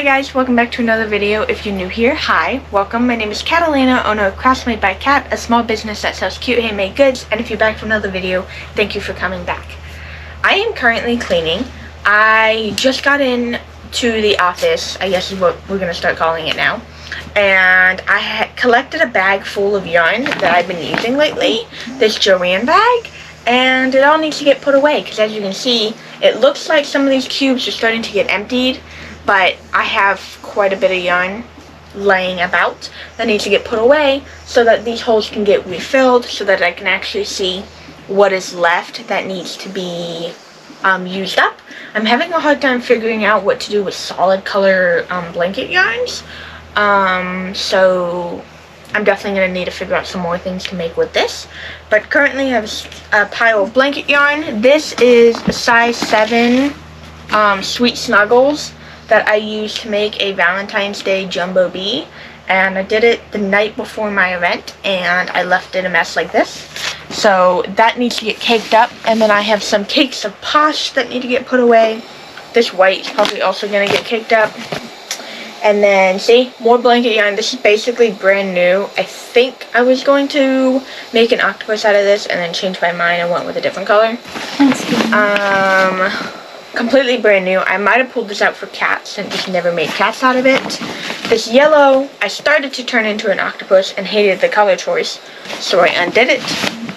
guys, welcome back to another video. If you're new here, hi, welcome. My name is Catalina, owner of Krafts Made by Cat, a small business that sells cute handmade goods. And if you're back for another video, thank you for coming back. I am currently cleaning. I just got in to the office, I guess is what we're going to start calling it now. And I had collected a bag full of yarn that I've been using lately, this Joanne bag. And it all needs to get put away because, as you can see, it looks like some of these cubes are starting to get emptied, but I have quite a bit of yarn laying about that needs to get put away so that these holes can get refilled so that I can actually see what is left that needs to be used up. I'm having a hard time figuring out what to do with solid color blanket yarns, so I'm definitely going to need to figure out some more things to make with this. But currently I have a pile of blanket yarn. This is a size 7 Sweet Snuggles that I used to make a Valentine's Day Jumbo Bee. And I did it the night before my event, and I left it a mess like this. So that needs to get caked up. And then I have some cakes of Posh that need to get put away. This white is probably also going to get caked up. And then, see, more blanket yarn. This is basically brand new. I think I was going to make an octopus out of this and then change my mind and went with a different color. Completely brand new. I might have pulled this out for cats and just never made cats out of it. This yellow, I started to turn into an octopus and hated the color choice, so I undid it.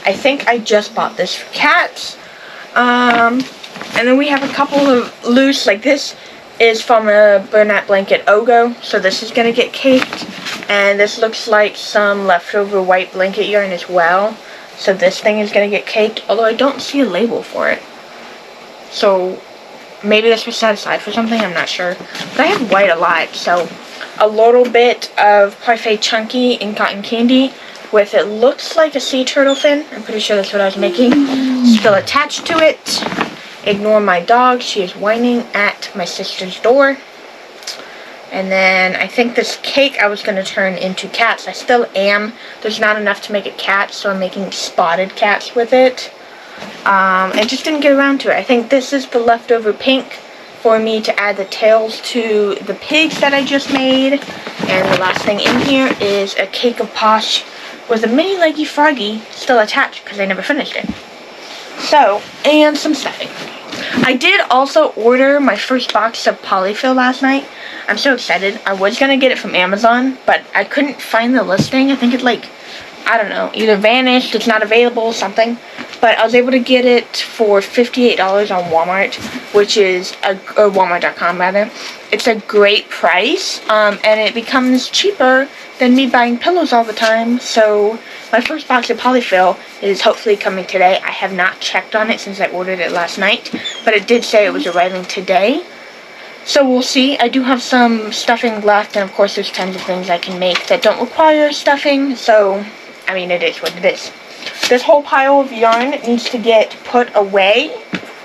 I think I just bought this for cats. And then we have a couple of loose, like this is from a Bernat blanket Ogo, so this is going to get caked. And this looks like some leftover white blanket yarn as well, so this thing is going to get caked, although I don't see a label for it. So maybe this was set aside for something, I'm not sure. But I have white a lot, so a little bit of Parfait Chunky in cotton candy with, it looks like a sea turtle fin. I'm pretty sure that's what I was making. Still attached to it. Ignore my dog, she is whining at my sister's door. And then I think this cake I was going to turn into cats. I still am. There's not enough to make a cat, so I'm making spotted cats with it. I just didn't get around to it. I think this is the leftover pink for me to add the tails to the pigs that I just made. And the last thing in here is a cake of Posh with a mini leggy froggy still attached because I never finished it. So, and some stuffing. I did also order my first box of polyfill last night. I'm so excited. I was going to get it from Amazon, but I couldn't find the listing. I think it, like, I don't know, either vanished, it's not available, something. But I was able to get it for $58 on Walmart, which is, or Walmart.com rather. It's a great price, and it becomes cheaper than me buying pillows all the time. So my first box of polyfill is hopefully coming today. I have not checked on it since I ordered it last night, but it did say it was arriving today. So we'll see. I do have some stuffing left, and of course there's tons of things I can make that don't require stuffing, so I mean, it is what it is. This whole pile of yarn needs to get put away.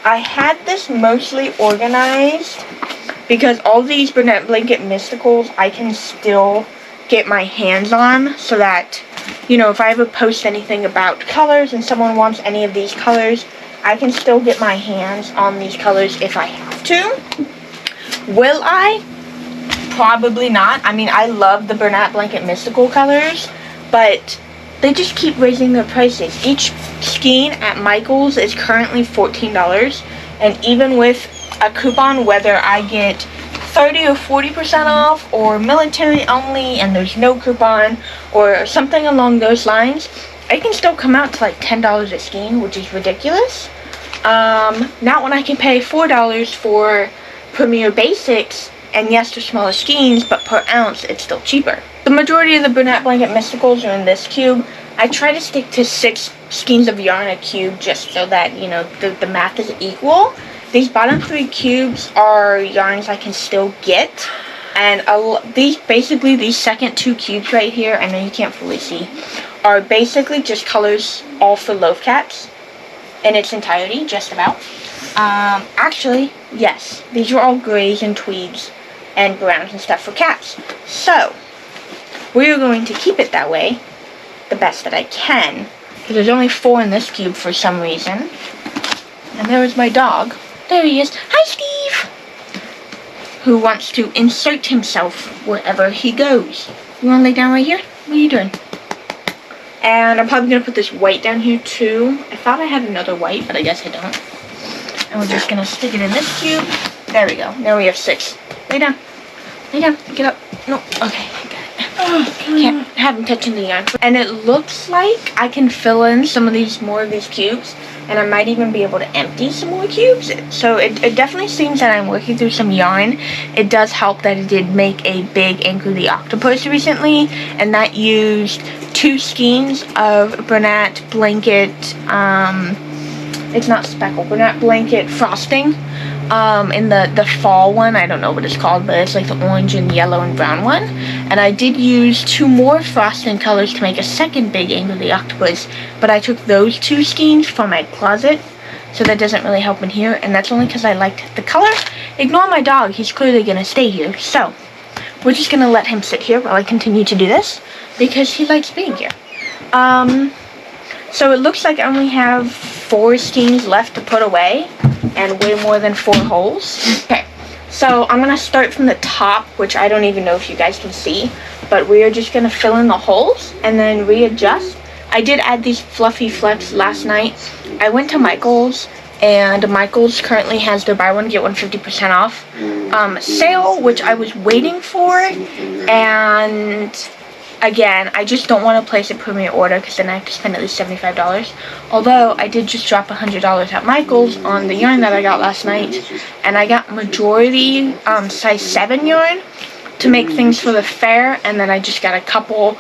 I had this mostly organized because all these Bernat Blanket Mysticals I can still get my hands on, so that, you know, if I ever post anything about colors and someone wants any of these colors, I can still get my hands on these colors if I have to. Will I? Probably not. I mean, I love the Bernat Blanket Mystical colors, but they just keep raising their prices. Each skein at Michael's is currently $14, and even with a coupon, whether I get 30 or 40% off, or military only and there's no coupon, or something along those lines, I can still come out to like $10 a skein, which is ridiculous. Not when I can pay $4 for Premier Basics, and yes, they're smaller skeins, but per ounce, it's still cheaper. The majority of the Bernat Blanket Mysticals are in this cube. I try to stick to 6 skeins of yarn a cube just so that, you know, the math is equal. These bottom 3 cubes are yarns I can still get. And these second 2 cubes right here, I know you can't fully see, are basically just colors all for loaf cats in its entirety, just about. Actually, yes, these are all grays and tweeds and browns and stuff for cats. So we're going to keep it that way, the best that I can, because there's only 4 in this cube for some reason. And there is my dog. There he is. Hi, Steve! who wants to insert himself wherever he goes. You want to lay down right here? What are you doing? And I'm probably going to put this white down here too. I thought I had another white, but I guess I don't. And we're just going to stick it in this cube. There we go. Now we have 6. Lay down. Lay down. Get up. No. Okay. I got it. Can't have him touching the yarn. And it looks like I can fill in some of these, more of these cubes. And I might even be able to empty some more cubes. So it definitely seems that I'm working through some yarn. It does help that it did make a big Anchor the Octopus recently. And that used 2 skeins of Bernat blanket, it's not speckle, Bernat blanket frosting. In the fall one, I don't know what it's called, but it's like the orange and yellow and brown one. And I did use 2 more frosting colors to make a second big Anchor the Octopus, but I took those 2 skeins from my closet, so that doesn't really help in here, and that's only because I liked the color. Ignore my dog, he's clearly gonna stay here, so we're just gonna let him sit here while I continue to do this, because he likes being here. So it looks like I only have 4 skeins left to put away, and way more than 4 holes. Okay, so I'm gonna start from the top, which I don't even know if you guys can see, but we are just gonna fill in the holes and then readjust. I did add these fluffy flecks last night. I went to Michael's, and Michael's currently has their buy one get one 50% off sale, which I was waiting for, and again, I just don't want to place a premier order because then I have to spend at least $75. Although, I did just drop $100 at Michael's on the yarn that I got last night. And I got majority size 7 yarn to make things for the fair. And then I just got a couple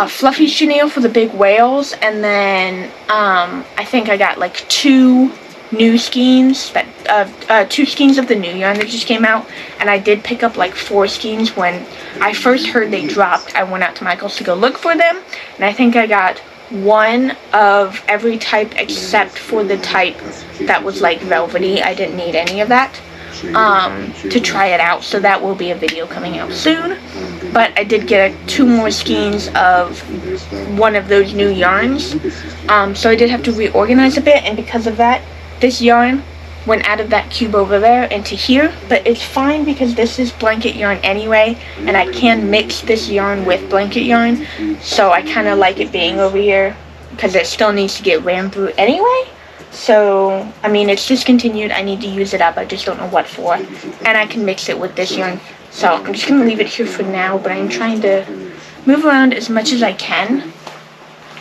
fluffy chenille for the big whales. And then I think I got like 2 new skeins, that 2 skeins of the new yarn that just came out, and I did pick up like 4 skeins when I first heard they dropped. I went out to Michael's to go look for them, and I think I got 1 of every type except for the type that was like velvety. I didn't need any of that to try it out, so that will be a video coming out soon. But I did get 2 more skeins of 1 of those new yarns, so I did have to reorganize a bit, and because of that, this yarn went out of that cube over there into here, but it's fine because this is blanket yarn anyway, and I can mix this yarn with blanket yarn, so I kind of like it being over here because it still needs to get ran through anyway. So, I mean, it's discontinued. I need to use it up. I just don't know what for, and I can mix it with this yarn. So I'm just going to leave it here for now, but I'm trying to move around as much as I can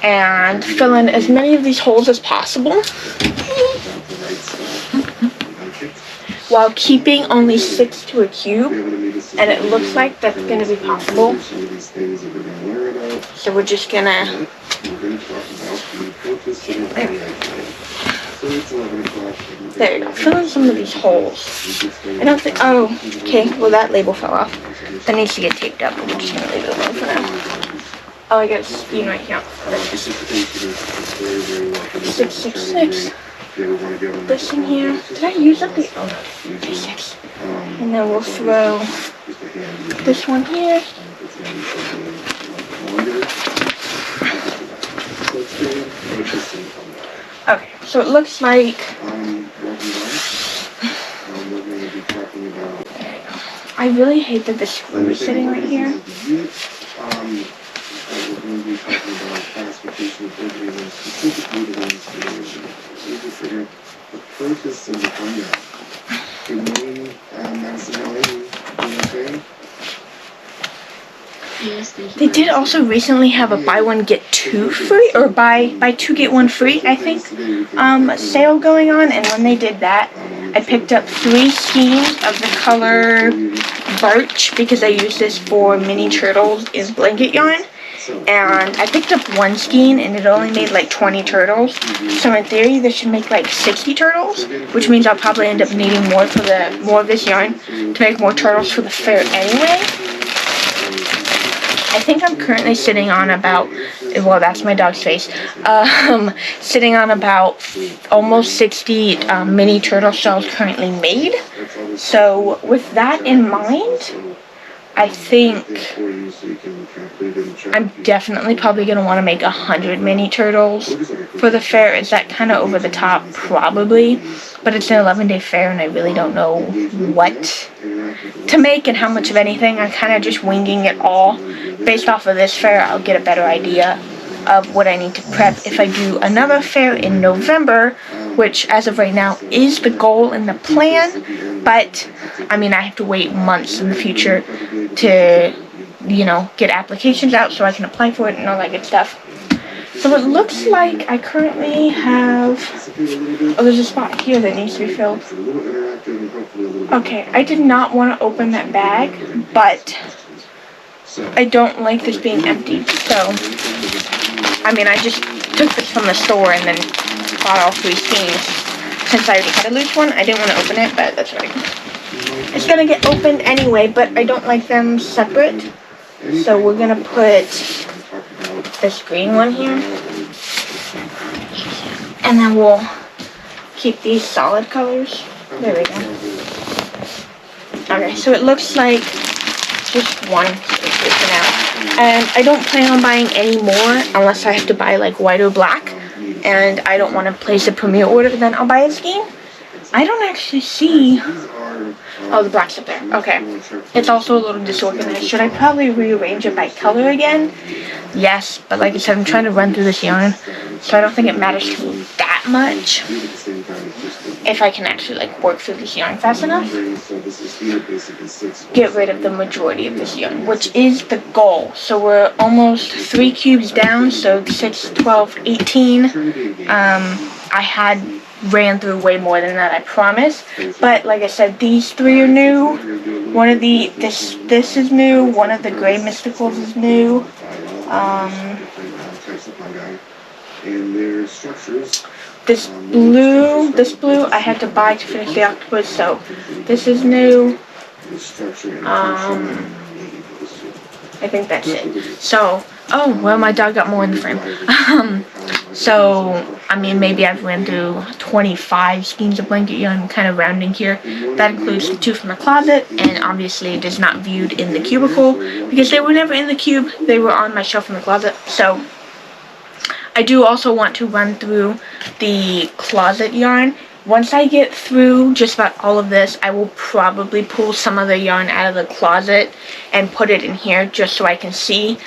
and fill in as many of these holes as possible, while keeping only 6 to a cube, and it looks like that's going to be possible. So we're just going to, there you go, fill in some of these holes. I don't think, oh, okay, well that label fell off. That needs to get taped up, but we're just going to leave it alone for now. Oh, I got a spoon right here. 666. This in here. Did I use up the? Oh no. 6. And then we'll throw this one here. Okay, so it looks like. I really hate that the screw is sitting right here. They did also recently have a buy one get 2 free, or buy 2 get 1 free, I think, sale going on, and when they did that, I picked up 3 skeins of the color Birch because I use this for mini turtles in blanket yarn. And I picked up 1 skein and it only made like 20 turtles. So in theory this should make like 60 turtles, which means I'll probably end up needing more of this yarn to make more turtles for the fair anyway. I think I'm currently sitting on about, well, that's my dog's face, sitting on about almost 60 mini turtle shells currently made. So with that in mind, I think I'm definitely probably going to want to make 100 mini turtles for the fair. Is that kind of over the top? Probably. But it's an 11-day fair and I really don't know what to make and how much of anything. I'm kind of just winging it all. Based off of this fair, I'll get a better idea of what I need to prep if I do another fair in November, which as of right now is the goal and the plan. But I mean, I have to wait months in the future to, you know, get applications out so I can apply for it and all that good stuff. So it looks like I currently have, oh, there's a spot here that needs to be filled. Okay, I did not want to open that bag, but I don't like this being empty. So, I mean, I just took this from the store and then bought all 3 skeins. Since I already had a loose one, I didn't want to open it, but that's right. It's gonna get opened anyway, but I don't like them separate. So we're gonna put this green one here. And then we'll keep these solid colors. There we go. Okay, so it looks like just one for now. And I don't plan on buying any more unless I have to buy like white or black. And I don't want to place a premiere order, then I'll buy a skein. I don't actually see... Oh, the black's up there. Okay. It's also a little disorganized. Should I probably rearrange it by color again? Yes, but like I said, I'm trying to run through this yarn, so I don't think it matters to me that much. If I can actually like work through this yarn fast enough. Get rid of the majority of this yarn, which is the goal. So we're almost 3 cubes down, so 6, 12, 18. I ran through way more than that, I promise. But like I said, these 3 are new. One of this is new. One of the gray mysticals is new. This blue I had to buy to finish the octopus, so this is new. I think that's it. So, oh, well, my dog got more in the frame. So, I mean, maybe I've ran through 25 skeins of blanket yarn. I'm kind of rounding here. That includes the 2 from the closet, and obviously it is not viewed in the cubicle, because they were never in the cube. They were on my shelf in the closet. So, I do also want to run through the closet yarn. Once I get through just about all of this, I will probably pull some of the yarn out of the closet and put it in here just so I can see.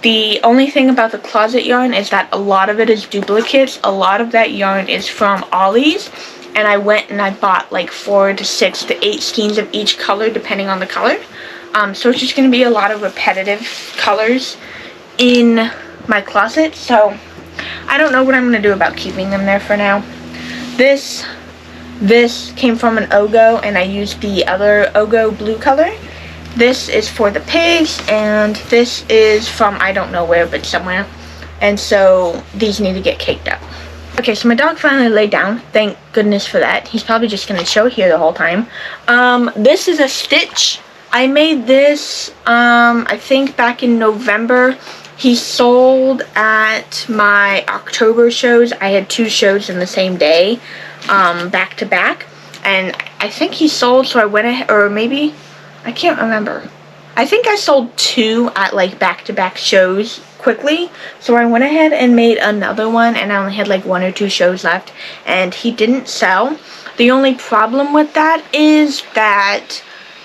The only thing about the closet yarn is that a lot of it is duplicates. A lot of that yarn is from Ollie's, and I went and I bought like 4 to 6 to 8 skeins of each color depending on the color. So it's just going to be a lot of repetitive colors in my closet. So I don't know what I'm going to do about keeping them there for now. This came from an Ogo, and I used the other Ogo blue color. This is for the pigs, and this is from I don't know where, but somewhere. And so these need to get caked up. Okay, so my dog finally laid down. Thank goodness for that. He's probably just going to chill here the whole time. This is a stitch. I made this, I think back in November. He sold at my October shows. I had 2 shows in the same day, back to back. And I think he sold, so I went ahead, or maybe... I can't remember. I think I sold 2 at like back-to-back shows quickly. So I went ahead and made another one, and I only had like 1 or 2 shows left, and he didn't sell. The only problem with that is that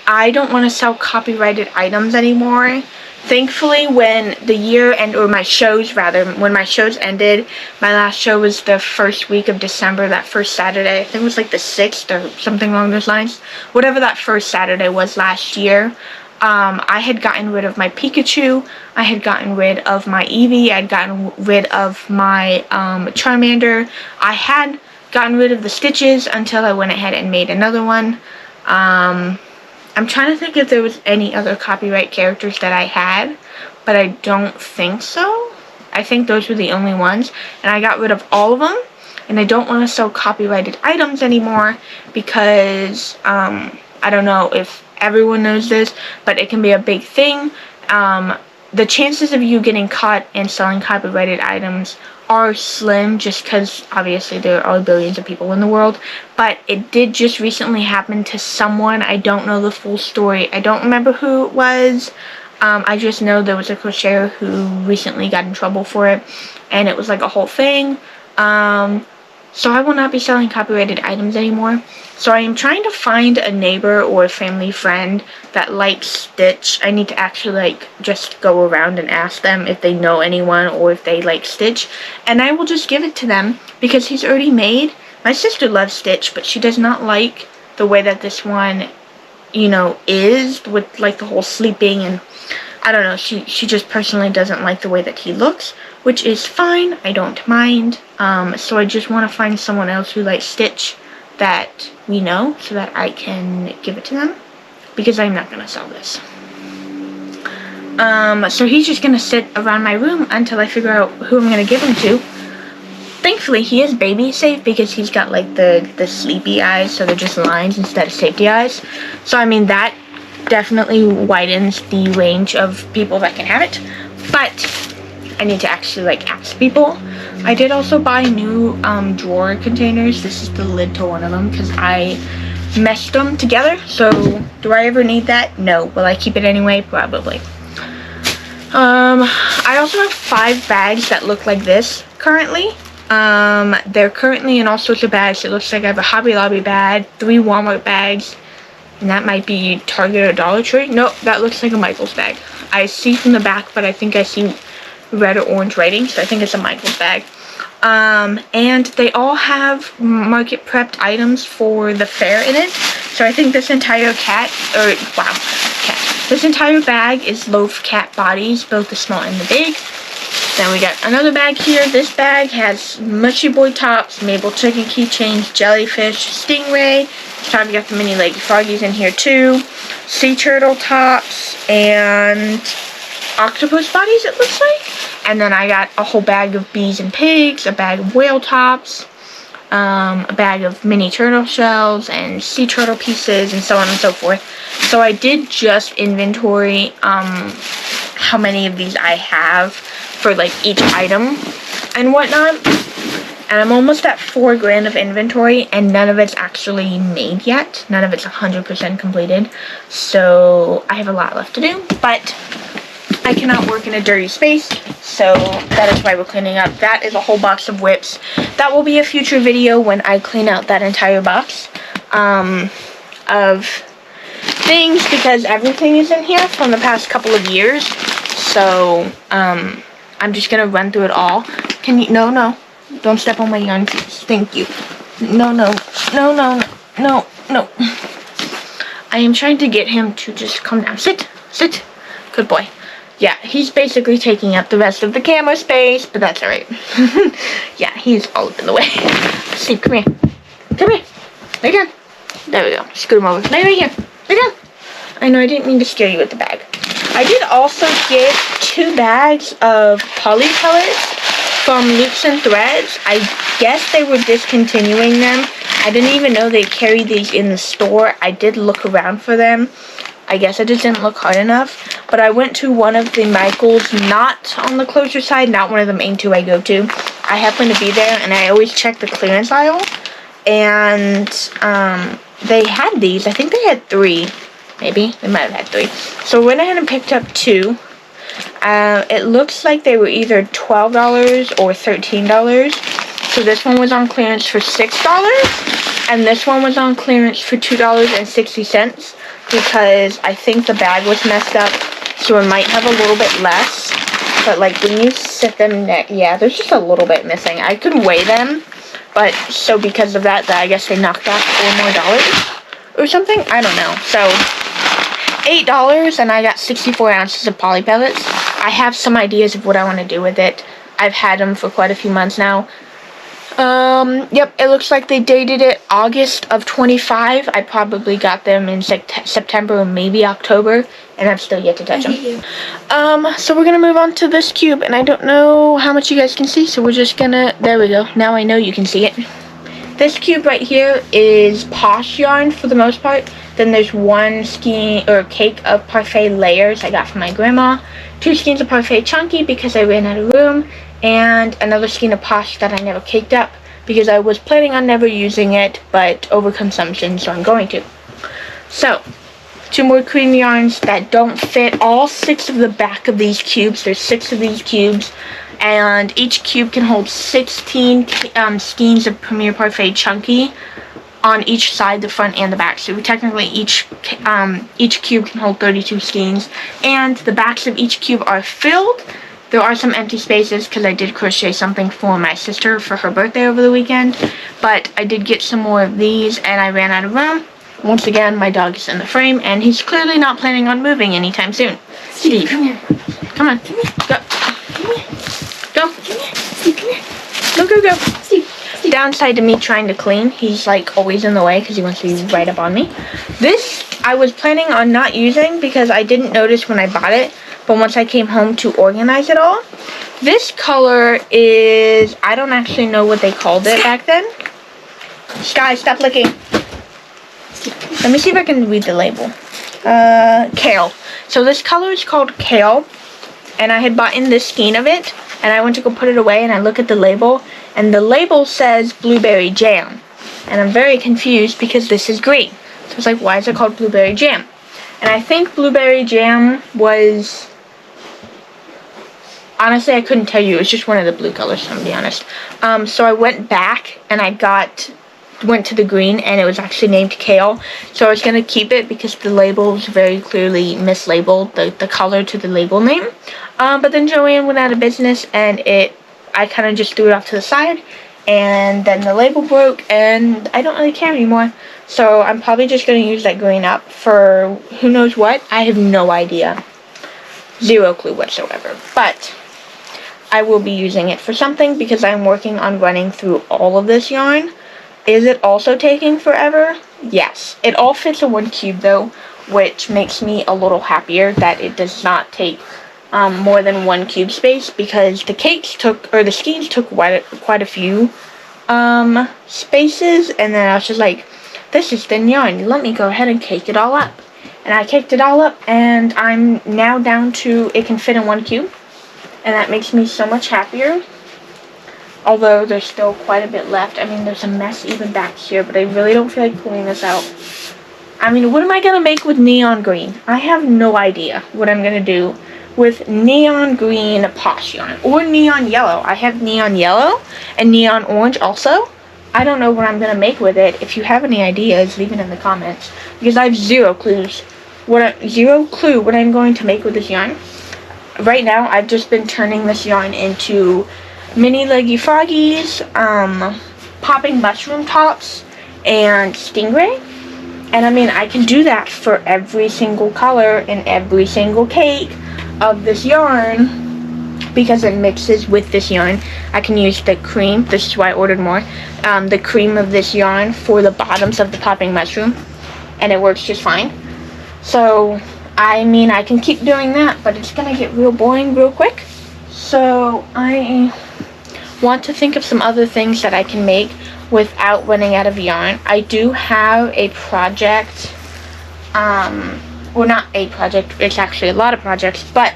I don't want to sell copyrighted items anymore. Thankfully, when the year end, or my shows rather, when my shows ended, my last show was the first week of December, that first Saturday. I think it was like the 6th or something along those lines. Whatever that first Saturday was last year. I had gotten rid of my Pikachu. I had gotten rid of my Eevee. I had gotten rid of my Charmander. I had gotten rid of the Stitches until I went ahead and made another one. I'm trying to think if there was any other copyright characters that I had, but I don't think so. I think those were the only ones, and I got rid of all of them, and I don't want to sell copyrighted items anymore because, I don't know if everyone knows this, but it can be a big thing. the chances of you getting caught and selling copyrighted items are slim, just because obviously there are billions of people in the world. But it did just recently happen to someone. I don't know the full story. I don't remember who it was. I just know there was a crocheter who recently got in trouble for it, and it was like a whole thing. So I will not be selling copyrighted items anymore. So I am trying to find a neighbor or a family friend that likes Stitch. I need to actually like just go around and ask them if they know anyone or if they like Stitch. And I will just give it to them because he's already made. My sister loves Stitch, but she does not like the way that this one, you know, is with like the whole sleeping, and I don't know, she just personally doesn't like the way that he looks, which is fine. I don't mind. So I just want to find someone else who likes Stitch that we know so that I can give it to them, because I'm not going to sell this. So he's just going to sit around my room until I figure out who I'm going to give him to. Thankfully, he is baby safe because he's got like the sleepy eyes, so they're just lines instead of safety eyes. So I mean, that definitely widens the range of people that can have it. But I need to actually like ask people. I did also buy new drawer containers. This is the lid to one of them because I meshed them together. So do I ever need that? No. Will I keep it anyway? Probably. I also have 5 bags that look like this currently. They're currently in all sorts of bags. It looks like I have a Hobby Lobby bag, 3 Walmart bags, and that might be Target or Dollar Tree. Nope, that looks like a Michaels bag. I see from the back, but I think I see red or orange writing, so I think it's a Michaels bag. And they all have market prepped items for the fair in it. So I think this entire this entire bag is loaf cat bodies, both the small and the big. Then we got another bag here. This bag has Mushy Boy tops, Mabel chicken keychains, jellyfish, stingray. So we got the mini leggy froggies in here too. Sea turtle tops and octopus bodies, it looks like. And then I got a whole bag of bees and pigs, a bag of whale tops, a bag of mini turtle shells and sea turtle pieces, and so on and so forth. So I did just inventory how many of these I have for like each item and whatnot. And I'm almost at $4 grand of inventory, and none of it's actually made yet. None of it's 100% completed. So I have a lot left to do, but I cannot work in a dirty space, so that is why we're cleaning up. That is a whole box of whips. That will be a future video when I clean out that entire box of things, because everything is in here from the past couple of years. So I'm just gonna run through it all. Can you? No, don't step on my yarn, please. Thank you. No. I am trying to get him to just come down. Sit. Good boy. Yeah, he's basically taking up the rest of the camera space, but that's alright. Yeah, he's all up in the way. See, come here. Lay down. There we go. Scoot him over. Lay right here. Lay down. I know, I didn't mean to scare you with the bag. I did also get 2 bags of poly pellets from Loops and Threads. I guess they were discontinuing them. I didn't even know they carried these in the store. I did look around for them. I guess I just didn't look hard enough. But I went to one of the Michaels, not on the closer side, not one of the main 2 I go to. I happen to be there, and I always check the clearance aisle. And they had these. I think they had 3. Maybe. They might have had 3. So I went ahead and picked up 2. It looks like they were either $12 or $13. So this one was on clearance for $6. And this one was on clearance for $2.60. Because I think the bag was messed up, so it might have a little bit less. But like when you sit them, yeah, there's just a little bit missing. I could weigh them, but so because of that, I guess they knocked off $4 more or something. I don't know. So $8, and I got 64 ounces of poly pellets. I have some ideas of what I want to do with it. I've had them for quite a few months now. Yep, it looks like they dated it August of 25. I probably got them in September or maybe October, and I've still yet to touch them. So we're gonna move on to this cube, and I don't know how much you guys can see, so we're just gonna, there we go. Now I know you can see it. This cube right here is Posh yarn for the most part. Then there's one skein or cake of Parfait layers I got from my grandma. 2 skeins of Parfait chunky because I ran out of room. And another skein of Posh that I never caked up because I was planning on never using it, but overconsumption, so I'm going to. So, 2 more cream yarns that don't fit all 6 of the back of these cubes. There's 6 of these cubes. And each cube can hold 16 skeins of Premier Parfait Chunky on each side, the front and the back. So technically each cube can hold 32 skeins. And the backs of each cube are filled. There are some empty spaces because I did crochet something for my sister for her birthday over the weekend. But I did get some more of these and I ran out of room. Once again, my dog is in the frame and he's clearly not planning on moving anytime soon. Steve, come here. Come on. Go. Go. Go, go, go. Steve. Downside to me trying to clean, he's like always in the way because he wants to be right up on me. This I was planning on not using because I didn't notice when I bought it, but once I came home to organize it all. This color is, I don't actually know what they called it back then. Sky, stop licking. Let me see if I can read the label. Kale. So this color is called Kale, and I had bought in this skein of it, and I went to go put it away, and I look at the label, and the label says Blueberry Jam, and I'm very confused because this is green. So I was like, why is it called Blueberry Jam? And I think Blueberry Jam was, honestly, I couldn't tell you. It was just one of the blue colors, to be honest. So I went back, and I went to the green, and it was actually named Kale. So I was going to keep it because the label was very clearly mislabeled, the color to the label name. But then Joanne went out of business, and I kind of just threw it off to the side, and then the label broke, and I don't really care anymore. So I'm probably just going to use that green up for who knows what. I have no idea. Zero clue whatsoever. But I will be using it for something because I'm working on running through all of this yarn. Is it also taking forever? Yes. It all fits in one cube though, which makes me a little happier that it does not take more than 1 cube space because the skeins took quite a few spaces, and then I was just like, this is thin yarn, let me go ahead and cake it all up. And I caked it all up, and I'm now down to it can fit in 1 cube, and that makes me so much happier. Although there's still quite a bit left. I mean, there's a mess even back here, but I really don't feel like pulling this out. I mean, what am I going to make with neon green? I have no idea what I'm going to do with neon green Posh yarn. Or neon yellow. I have neon yellow and neon orange also. I don't know what I'm going to make with it. If you have any ideas, leave it in the comments. Because I have zero clue what I'm going to make with this yarn. Right now, I've just been turning this yarn into mini leggy froggies, popping mushroom tops, and stingray. And I mean, I can do that for every single color in every single cake of this yarn because it mixes with this yarn. I can use the cream, this is why I ordered more, the cream of this yarn for the bottoms of the popping mushroom, and it works just fine. So, I mean, I can keep doing that, but it's gonna get real boring real quick. So, I want to think of some other things that I can make without running out of yarn. I do have a project, well, not a project, it's actually a lot of projects, but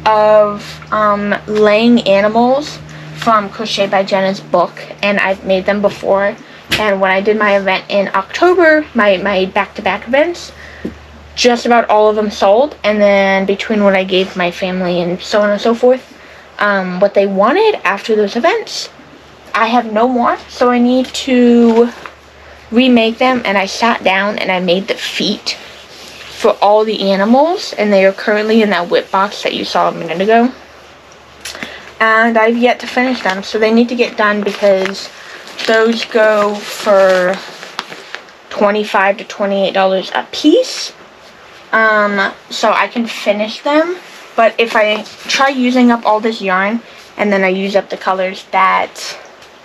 of laying animals from Crochet by Jenna's book, and I've made them before. And when I did my event in October, my back-to-back events, just about all of them sold. And then between what I gave my family and so on and so forth, what they wanted after those events, I have no more, so I need to remake them. And I sat down and I made the feet for all the animals, and they are currently in that whip box that you saw a minute ago, and I've yet to finish them, so they need to get done because those go for $25 to $28 a piece, so I can finish them. But if I try using up all this yarn and then I use up the colors that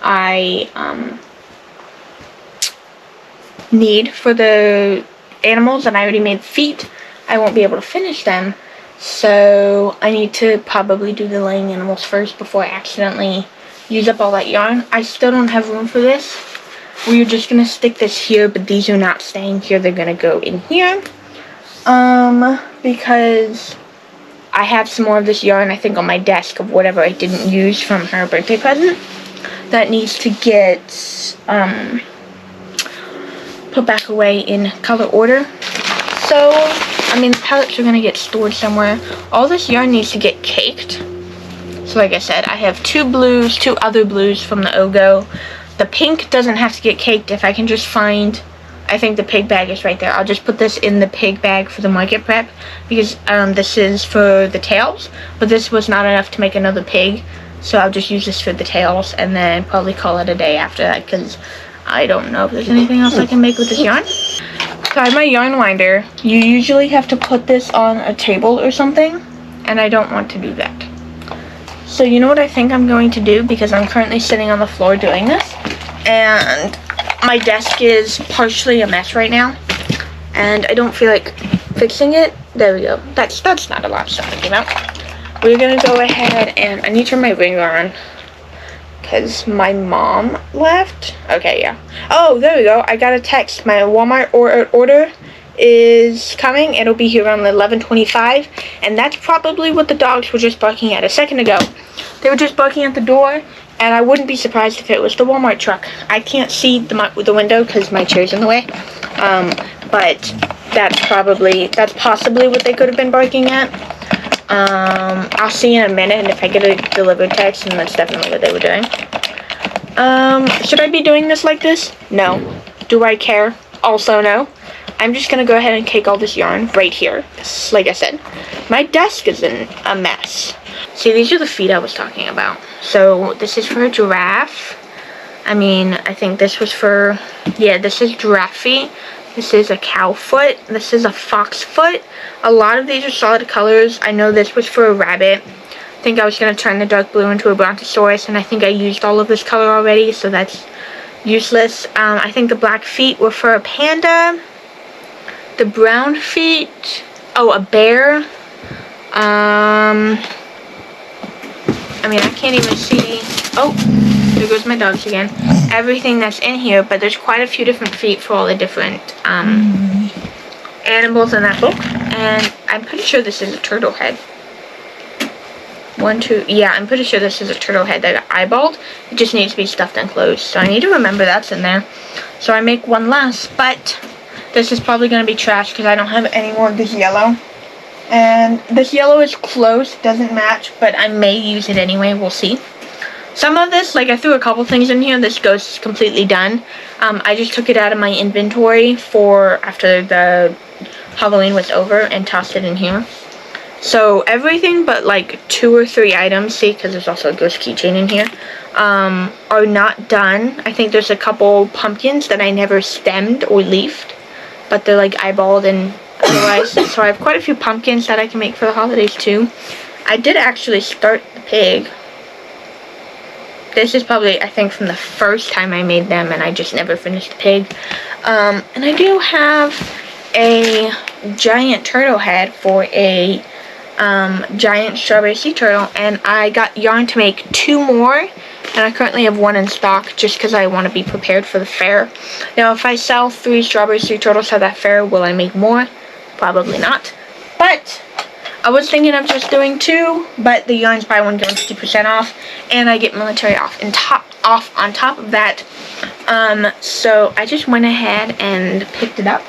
I need for the animals, and I already made feet, I won't be able to finish them. So I need to probably do the laying animals first before I accidentally use up all that yarn. I still don't have room for this. we're just gonna stick this here, but these are not staying here. They're gonna go in here. Because I have some more of this yarn, I think, on my desk of whatever I didn't use from her birthday present that needs to get, put back away in color order. So, I mean, the pellets are gonna get stored somewhere. All this yarn needs to get caked. So like I said, I have two other blues from the Ogo. The pink doesn't have to get caked if I can just find, I think the pig bag is right there. I'll just put this in the pig bag for the market prep because this is for the tails, but this was not enough to make another pig. So I'll just use this for the tails and then probably call it a day after that because I don't know if there's anything else I can make with this yarn. So I have my yarn winder. You usually have to put this on a table or something, and I don't want to do that. So you know what I think I'm going to do, because I'm currently sitting on the floor doing this, and my desk is partially a mess right now, and I don't feel like fixing it. There we go. That's not a lot of stuff that came out. We're gonna go ahead and I need to turn my ringer on because my mom left. Okay, yeah. Oh, there we go. I got a text. My Walmart order is coming. It'll be here around 11:25, and that's probably what the dogs were just barking at a second ago. They were just barking at the door, and I wouldn't be surprised if it was the Walmart truck. I can't see the window because my chair's in the way, but that's possibly what they could have been barking at. I'll see in a minute, and if I get a delivered text, then that's definitely what they were doing. Should I be doing this like this? No. Do I care? Also no. I'm just gonna go ahead and cake all this yarn right here. Like I said, my desk is in a mess. See, these are the feet I was talking about. So this is for a giraffe. I mean, I think this was for, yeah, this is giraffe feet. This is a cow foot. This is a fox foot. A lot of these are solid colors. I know this was for a rabbit. I think I was gonna turn the dark blue into a brontosaurus, and I think I used all of this color already, so that's useless. I think the black feet were for a panda. The brown feet, oh, a bear. I mean, I can't even see. Oh, there goes my dogs again. Everything that's in here, but there's quite a few different feet for all the different animals in that book. And I'm pretty sure this is a turtle head. Yeah, I'm pretty sure this is a turtle head that got eyeballed. It just needs to be stuffed and closed. So I need to remember that's in there. So I make one less, but this is probably going to be trash because I don't have any more of this yellow. And this yellow is close, doesn't match, but I may use it anyway, we'll see. Some of this, like I threw a couple things in here, this ghost is completely done. I just took it out of my inventory for after the Halloween was over and tossed it in here. So everything but like 2 or 3 items, see, because there's also a ghost keychain in here, are not done. I think there's a couple pumpkins that I never stemmed or leafed, but they're like eyeballed and otherwise. So I have quite a few pumpkins that I can make for the holidays too. I did actually start the pig. This is probably, I think, from the first time I made them, and I just never finished the pig. And I do have a giant turtle head for a giant strawberry sea turtle, and I got yarn to make 2 more, and I currently have 1 in stock just because I want to be prepared for the fair. Now, if I sell 3 strawberry sea turtles at that fair, will I make more? Probably not. But I was thinking of just doing 2, but the yarn's buy one get one 50% off, and I get military off on top of that. So I just went ahead and picked it up.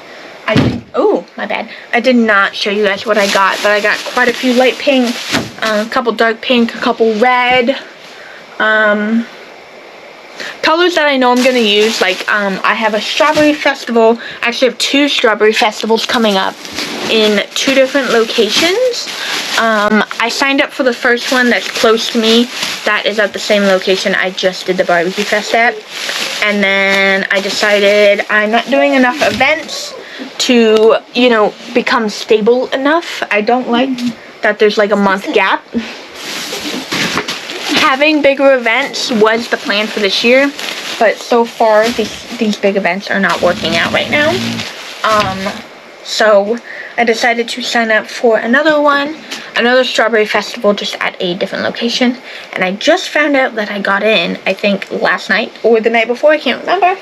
Oh, my bad. I did not show you guys what I got, but I got quite a few light pink, a couple dark pink, a couple red, colors that I know I'm going to use. Like, I have a strawberry festival. I actually have 2 strawberry festivals coming up in 2 different locations. I signed up for the first one that's close to me. That is at the same location I just did the barbecue fest at. And then I decided I'm not doing enough events to, you know, become stable enough. I don't like that there's like a month gap. Having bigger events was the plan for this year, but so far these big events are not working out right now. So I decided to sign up for another strawberry festival, just at a different location. And I just found out that I got in, I think last night or the night before, I can't remember.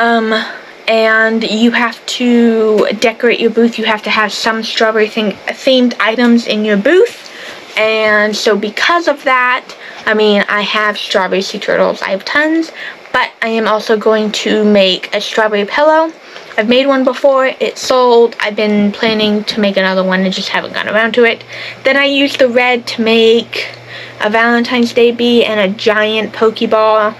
And you have to decorate your booth. You have to have some strawberry themed items in your booth. And so because of that, I mean, I have strawberry sea turtles. I have tons, but I am also going to make a strawberry pillow. I've made one before. It sold. I've been planning to make another one. I just haven't gotten around to it. Then I used the red to make a Valentine's Day bee and a giant Pokeball.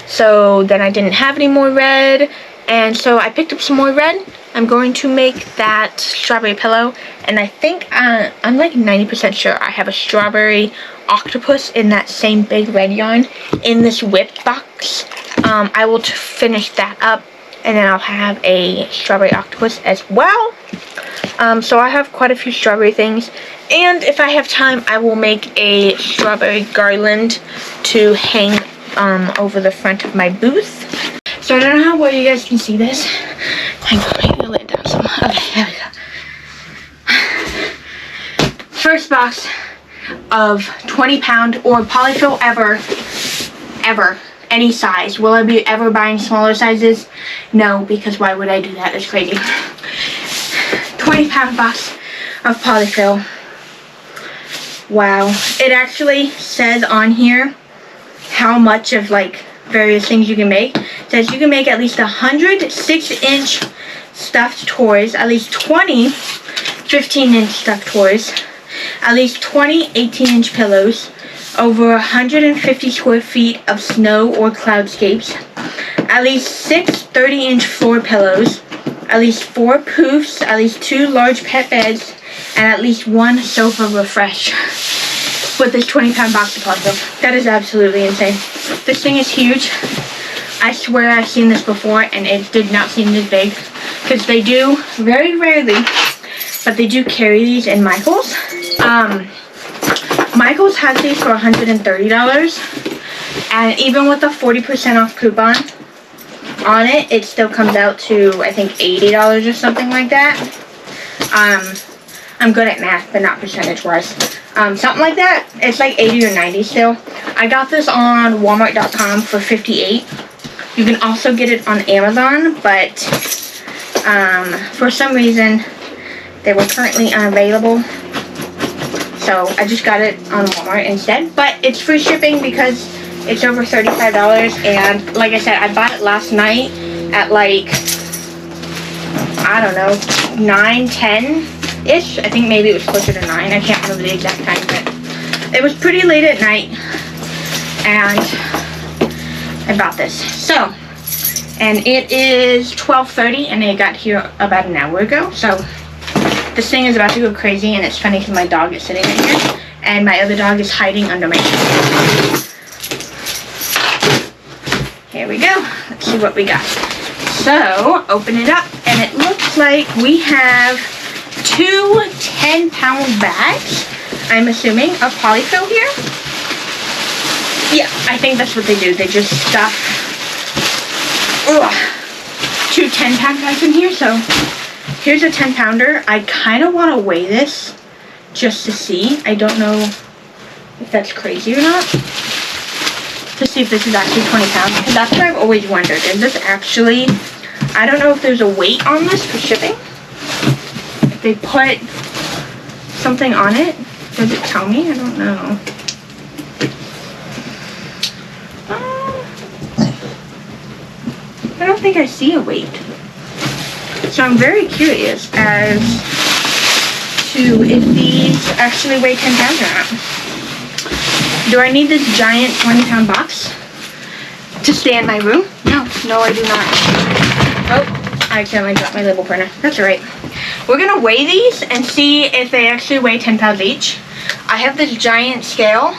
So then I didn't have any more red, and so I picked up some more red. I'm going to make that strawberry pillow, and I think I'm like 90% sure I have a strawberry octopus in that same big red yarn in this whipped box. I will finish that up, and then I'll have a strawberry octopus as well. So I have quite a few strawberry things, and if I have time, I will make a strawberry garland to hang over the front of my booth. So I don't know how well you guys can see this. I'm going to lay it down some. Okay, there we go. First box of 20-pound or polyfill ever, any size. Will I be ever buying smaller sizes? No, because why would I do that? That's crazy. 20-pound box of polyfill. Wow. It actually says on here how much of like various things you can make. It says you can make at least 100 6-inch stuffed toys, at least 20 15-inch stuffed toys, at least 20 18-inch pillows, over 150 square feet of snow or cloudscapes, at least 6 30-inch floor pillows, at least 4 poofs, at least 2 large pet beds, and at least 1 sofa refresh. With this 20-pound box of polyfill. That is absolutely insane. This thing is huge. I swear I've seen this before and it did not seem this big. Because they do, very rarely, but they do carry these in Michael's. Michael's has these for $130. And even with the 40% off coupon on it, it still comes out to, I think, $80 or something like that. I'm good at math, but not percentage-wise. Something like that. It's like 80 or 90 still. I got this on Walmart.com for $58. You can also get it on Amazon, but for some reason they were currently unavailable. So I just got it on Walmart instead. But it's free shipping because it's over $35. And like I said, I bought it last night at like, I don't know, 9, 10-ish. I think maybe it was closer to 9. I can't remember the exact time, but it was pretty late at night. And I bought this. So, and it is 12:30 and it got here about an hour ago. So this thing is about to go crazy, and it's funny because my dog is sitting in here and my other dog is hiding under my chair. Here we go. Let's see what we got. So, open it up and it looks like we have 2 10-pound bags, I'm assuming, of polyfill here. Yeah, I think that's what they do. They just stuff 2 10-pound bags in here. So here's a 10-pounder. I kind of want to weigh this just to see. I don't know if that's crazy or not. To see if this is actually 20 pounds. Because that's what I've always wondered. Is this actually... I don't know if there's a weight on this for shipping. If they put something on it. Does it tell me? I don't know. I don't think I see a weight. So I'm very curious as to if these actually weigh 10 pounds or not. Do I need this giant 20-pound box to stay in my room? No, I do not. Oh, I accidentally dropped my label printer. That's alright. We're going to weigh these and see if they actually weigh 10 pounds each. I have this giant scale.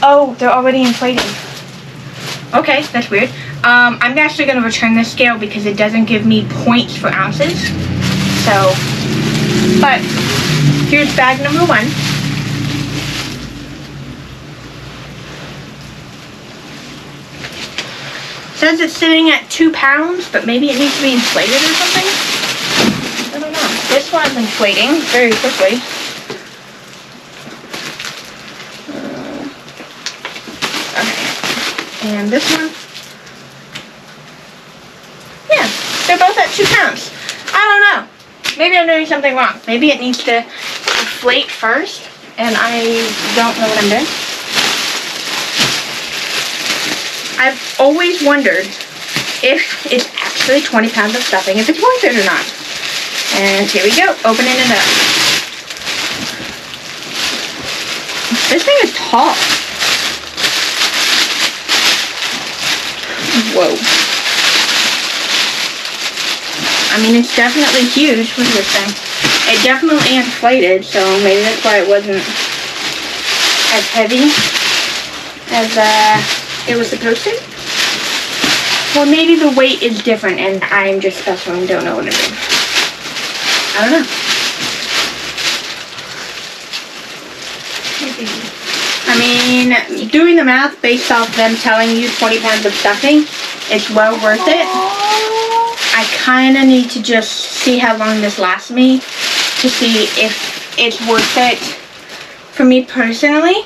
Oh, they're already inflated. Okay, that's weird. I'm actually going to return this scale because it doesn't give me points for ounces. So, but here's bag number 1. Says it's sitting at 2 pounds, but maybe it needs to be inflated or something. I don't know. This one's inflating very quickly. Okay. And this one, yeah, they're both at 2 pounds. I don't know. Maybe I'm doing something wrong. Maybe it needs to inflate first, and I don't know what I'm doing. I've always wondered if it's actually 20 pounds of stuffing, if it's worth it or not. And here we go, opening it up. This thing is tall. Whoa. I mean, it's definitely huge. Look at this thing. It definitely inflated, so maybe that's why it wasn't as heavy as it was supposed to. Or maybe the weight is different and I'm just special and don't know what I'm doing. I don't know. I mean, doing the math based off them telling you 20 pounds of stuffing, it's well worth it. I kind of need to just see how long this lasts me to see if it's worth it for me personally.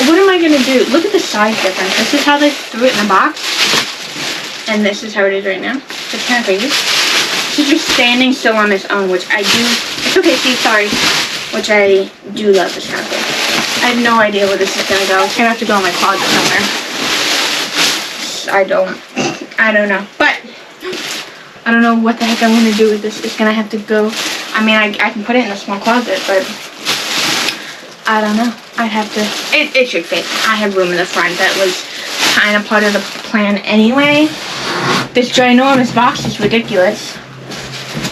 What am I going to do? Look at the size difference. This is how they threw it in the box. And this is how it is right now. It's kind of crazy. She's just standing still on its own, which I do. It's okay, Steve, sorry. Which I do love this kind of thing. I have no idea where this is going to go. It's going to have to go in my closet somewhere. I don't know. But I don't know what the heck I'm going to do with this. It's going to have to go. I mean, I can put it in a small closet, but I don't know. I'd have to. It should fit. I have room in the front. That was kind of part of the plan anyway. This ginormous box is ridiculous.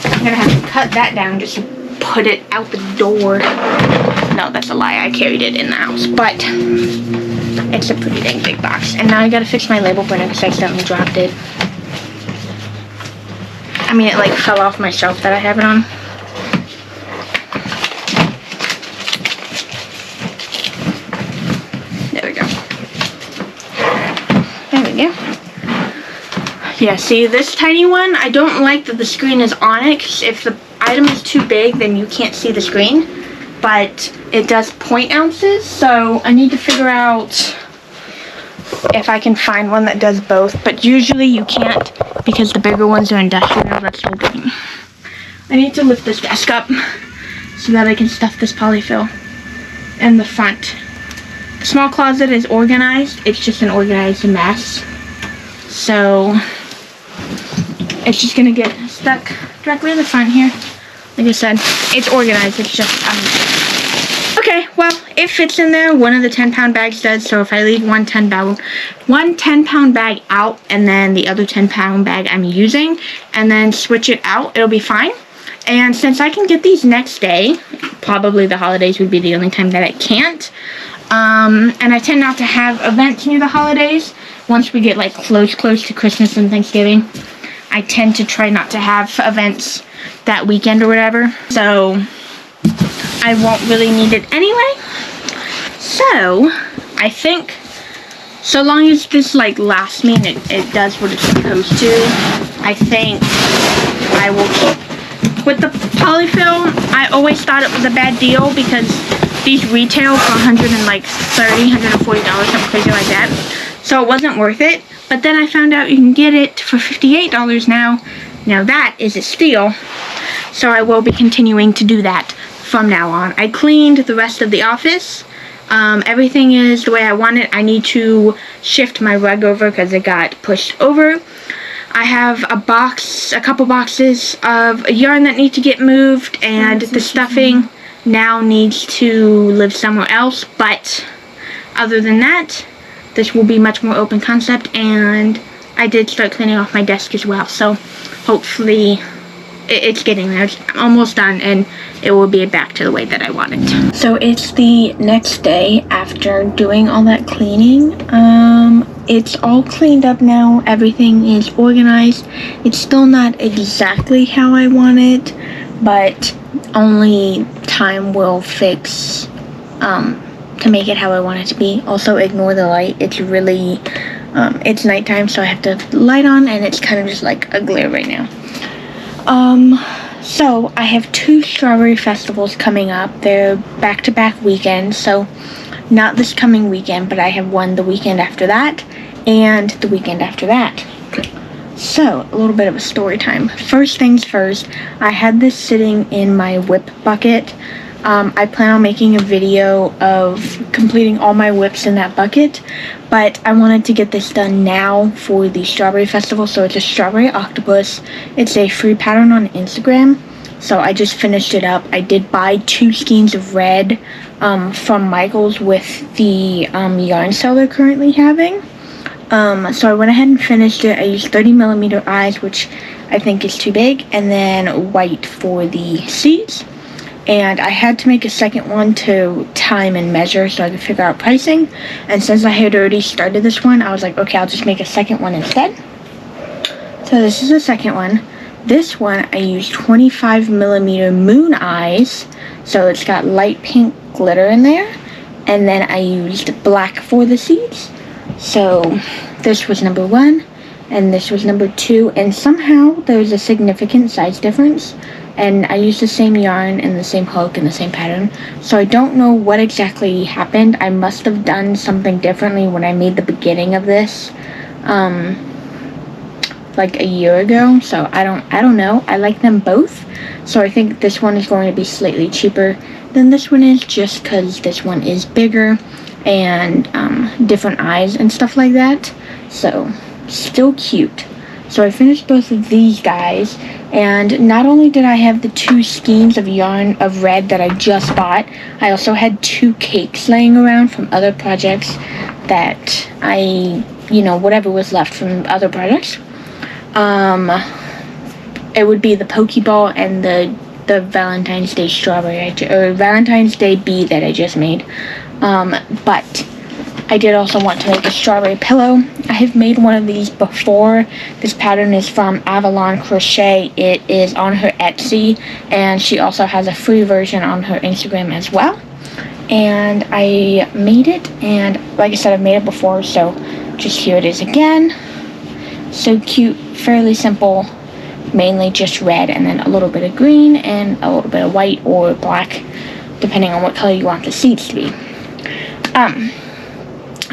I'm going to have to cut that down just to put it out the door. No, that's a lie. I carried it in the house. But it's a pretty dang big box. And now I got to fix my label printer because I accidentally dropped it. I mean, it like fell off my shelf that I have it on. There we go. There we go. Yeah, see this tiny one, I don't like that the screen is on it, because if the item is too big, then you can't see the screen. But it does point ounces, so I need to figure out if I can find one that does both. But usually you can't, because the bigger ones are industrial. That's so good. I need to lift this desk up so that I can stuff this polyfill in the front. The small closet is organized. It's just an organized mess. So it's just gonna get stuck directly in the front here. Like I said, it's organized. It's just okay. Well, it fits in there. One of the 10-pound bags does. So if I leave one 10-pound bag out, and then the other 10-pound bag I'm using, and then switch it out, it'll be fine. And since I can get these next day, probably the holidays would be the only time that I can't. And I tend not to have events near the holidays. Once we get like close to Christmas and Thanksgiving, I tend to try not to have events that weekend or whatever. So I won't really need it anyway. So I think so long as this like lasts me and it does what it's supposed to, I think I will keep. With the polyfill, I always thought it was a bad deal because these retail for $130, $140, something crazy like that. So it wasn't worth it. But then I found out you can get it for $58 now. Now that is a steal. So I will be continuing to do that from now on. I cleaned the rest of the office. Everything is the way I want it. I need to shift my rug over because it got pushed over. I have a couple boxes of yarn that need to get moved, and the stuffing now needs to live somewhere else. But other than that, this will be much more open concept, and I did start cleaning off my desk as well. So hopefully it's getting there. It's almost done, and it will be back to the way that I want it. So it's the next day after doing all that cleaning. It's all cleaned up now. Everything is organized. It's still not exactly how I want it, but only time will fix to make it how I want it to be. Also, ignore the light. It's really it's nighttime, so I have the light on, and it's kind of just like a glare right now. So I have 2 strawberry festivals coming up. They're back-to-back weekends, so not this coming weekend, but I have one the weekend after that. and the weekend after that. So, a little bit of a story time. First things first, I had this sitting in my whip bucket. I plan on making a video of completing all my whips in that bucket, but I wanted to get this done now for the Strawberry Festival. So it's a strawberry octopus. It's a free pattern on Instagram, so I just finished it up. I did buy 2 skeins of red from Michael's with the yarn sale they're currently having. So I went ahead and finished it. I used 30mm eyes, which I think is too big, and then white for the seeds. And I had to make a second one to time and measure so I could figure out pricing. And since I had already started this one, I was like, okay, I'll just make a second one instead. So this is the second one. This one, I used 25mm moon eyes. So it's got light pink glitter in there. And then I used black for the seeds. So this was number 1. And this was number 2. And somehow there's a significant size difference. And I used the same yarn and the same hook and the same pattern. So I don't know what exactly happened. I must have done something differently when I made the beginning of this, like a year ago. So I don't know. I like them both. So I think this one is going to be slightly cheaper than this one is, just because this one is bigger and different eyes and stuff like that. So still cute. So I finished both of these guys, and not only did I have the 2 skeins of yarn of red that I just bought, I also had 2 cakes laying around from other projects that whatever was left from other projects. It would be the Pokeball and the Valentine's Day strawberry, or Valentine's Day bee that I just made. But I did also want to make a strawberry pillow. I have made one of these before. This pattern is from Avalon Crochet. It is on her Etsy, and she also has a free version on her Instagram as well. And I made it, and like I said, I've made it before, so just here it is again. So cute, fairly simple, mainly just red and then a little bit of green and a little bit of white or black, depending on what color you want the seeds to be.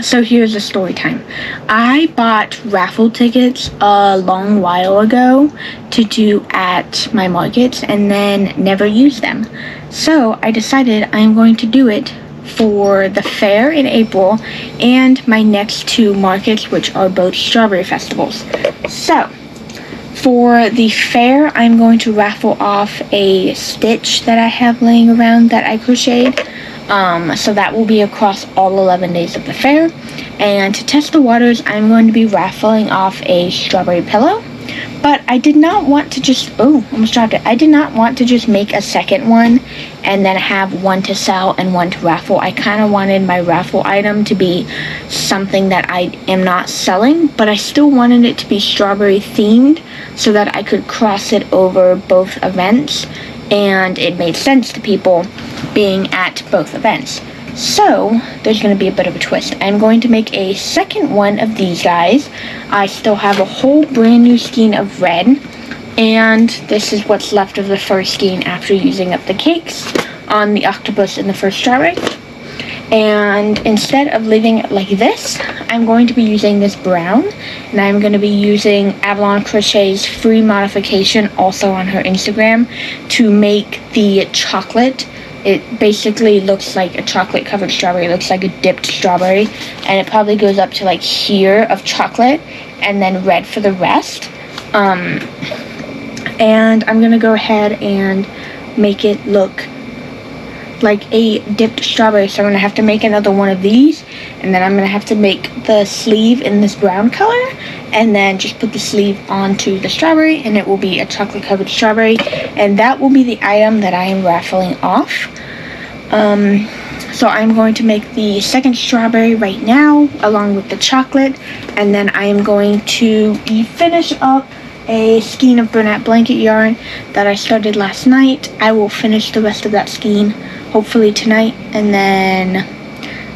So here's the story time. I bought raffle tickets a long while ago to do at my markets and then never used them. So I decided I'm going to do it for the fair in April and my next 2 markets, which are both strawberry festivals. So for the fair, I'm going to raffle off a stitch that I have laying around that I crocheted. So that will be across all 11 days of the fair. And to test the waters, I'm going to be raffling off a strawberry pillow. But I did not want to just, almost dropped it. I did not want to just make a second one and then have one to sell and one to raffle. I kind of wanted my raffle item to be something that I am not selling, but I still wanted it to be strawberry themed so that I could cross it over both events. And it made sense to people being at both events. So there's going to be a bit of a twist. I'm going to make a second one of these guys. I still have a whole brand new skein of red, and this is what's left of the first skein after using up the cakes on the octopus and the first strawberry. And instead of leaving it like this, I'm going to be using this brown, and I'm going to be using Avalon Crochet's free modification, also on her Instagram, to make the chocolate. It basically looks like a chocolate covered strawberry. It looks like a dipped strawberry, and it probably goes up to like here of chocolate and then red for the rest. And I'm going to go ahead and make it look like a dipped strawberry. So I'm going to have to make another one of these, and then I'm going to have to make the sleeve in this brown color, and then just put the sleeve onto the strawberry, and it will be a chocolate covered strawberry, and that will be the item that I am raffling off. So I'm going to make the second strawberry right now along with the chocolate, and then I am going to finish up a skein of Bernat blanket yarn that I started last night. I will finish the rest of that skein hopefully tonight, and then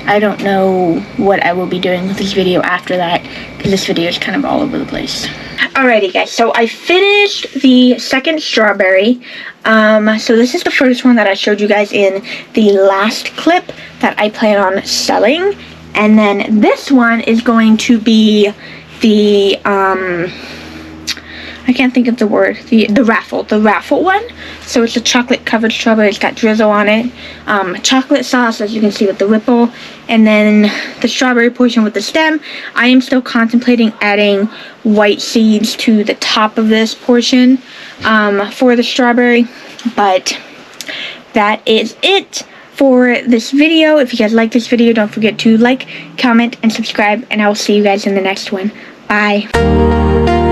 I don't know what I will be doing with this video after that, because this video is kind of all over the place. Alrighty guys, so I finished the second strawberry. So this is the first one that I showed you guys in the last clip that I plan on selling. And then this one is going to be the, I can't think of the word, the raffle one. So it's a chocolate covered strawberry. It's got drizzle on it, chocolate sauce, as you can see with the ripple, and then the strawberry portion with the stem. I am still contemplating adding white seeds to the top of this portion for the strawberry, but that is it for this video. If you guys like this video, don't forget to like, comment, and subscribe, and I will see you guys in the next one. Bye.